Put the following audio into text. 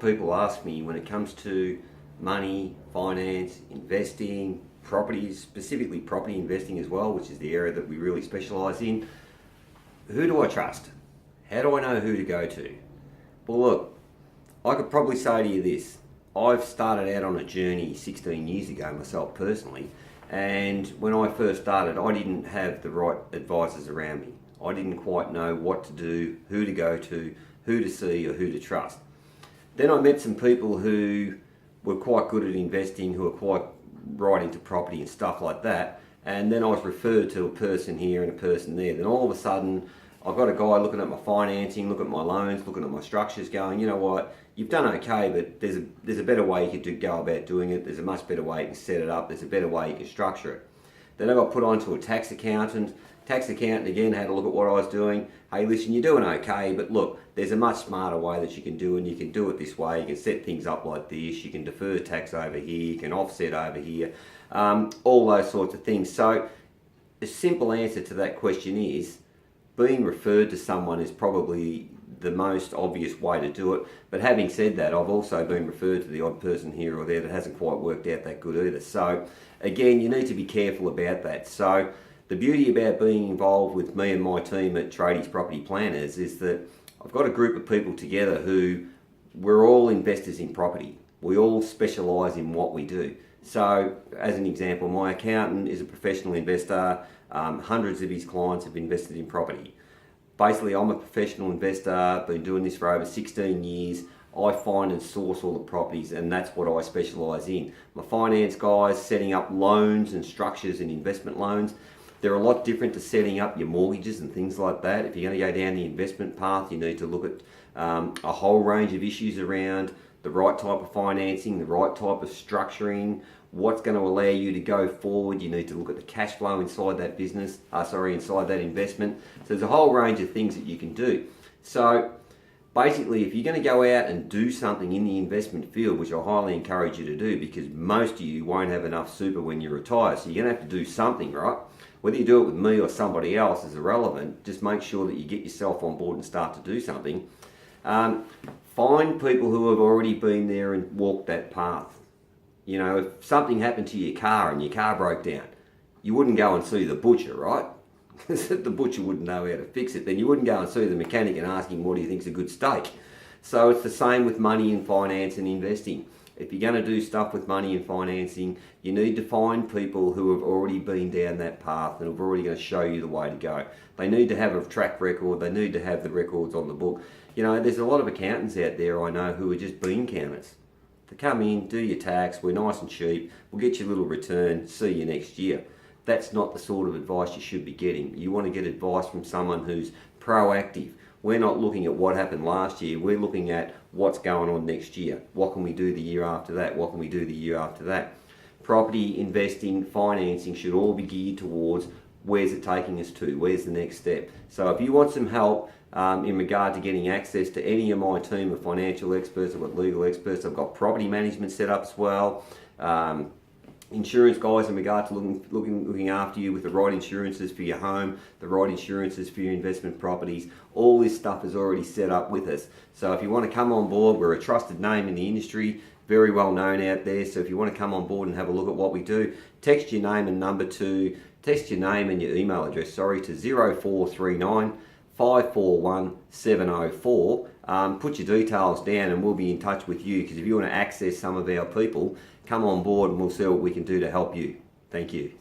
people ask me when it comes to money, finance, investing, properties, specifically property investing as well, which is the area that we really specialise in. Who do I trust? How do I know who to go to? Well, look, I could probably say to you this. I've started out on a journey 16 years ago myself personally, and when I first started, I didn't have the right advisors around me. I didn't quite know what to do, who to go to, who to see, or who to trust. Then I met some people who were quite good at investing, who were quite right into property and stuff like that, and then I was referred to a person here and a person there. Then all of a sudden, I've got a guy looking at my financing, looking at my loans, looking at my structures, going, you know what, you've done okay, but there's a better way you could go about doing it. There's a much better way you can set it up. There's a better way you can structure it. Then I got put onto a tax accountant. Tax accountant again had a look at what I was doing. Hey, listen, you're doing okay, but look, there's a much smarter way that you can do it, and you can do it this way. You can set things up like this. You can defer tax over here. You can offset over here. All those sorts of things. So the simple answer to that question is being referred to someone is probably the most obvious way to do it. But having said that, I've also been referred to the odd person here or there that hasn't quite worked out that good either. So again, you need to be careful about that. So the beauty about being involved with me and my team at Tradies Property Planners is that I've got a group of people together who we're all investors in property. We all specialise in what we do. So as an example, my accountant is a professional investor. Hundreds of his clients have invested in property. Basically, I'm a professional investor, been doing this for over 16 years. I find and source all the properties, and that's what I specialise in. My finance guys, setting up loans and structures and investment loans. They're a lot different to setting up your mortgages and things like that. If you're going to go down the investment path, you need to look at a whole range of issues around the right type of financing, the right type of structuring, what's going to allow you to go forward. You need to look at the cash flow inside that business, inside that investment. So there's a whole range of things that you can do. So basically, if you're going to go out and do something in the investment field, which I highly encourage you to do, because most of you won't have enough super when you retire, so you're going to have to do something, right? Whether you do it with me or somebody else is irrelevant. Just make sure that you get yourself on board and start to do something. Find people who have already been there and walked that path. You know, if something happened to your car and your car broke down, you wouldn't go and see the butcher, right? Because the butcher wouldn't know how to fix it. Then you wouldn't go and see the mechanic and ask him what do you think's a good steak. So it's the same with money and finance and investing. If you're going to do stuff with money and financing, you need to find people who have already been down that path and are already going to show you the way to go. They need to have a track record. They need to have the records on the book. You know, there's a lot of accountants out there I know who are just bean counters. They come in, do your tax, we're nice and cheap, we'll get you a little return, see you next year. That's not the sort of advice you should be getting. You want to get advice from someone who's proactive. We're not looking at what happened last year, we're looking at what's going on next year. What can we do the year after that? What can we do the year after that? Property, investing, financing should all be geared towards where's it taking us to, where's the next step. So if you want some help in regard to getting access to any of my team of financial experts, I've got legal experts, I've got property management set up as well, insurance guys in regard to looking after you with the right insurances for your home, the right insurances for your investment properties. All this stuff is already set up with us. So if you want to come on board, we're a trusted name in the industry, very well known out there. So if you want to come on board and have a look at what we do, text your name and your email address, to 0439 541 704. Put your details down and we'll be in touch with you, because if you want to access some of our people, come on board and we'll see what we can do to help you. Thank you.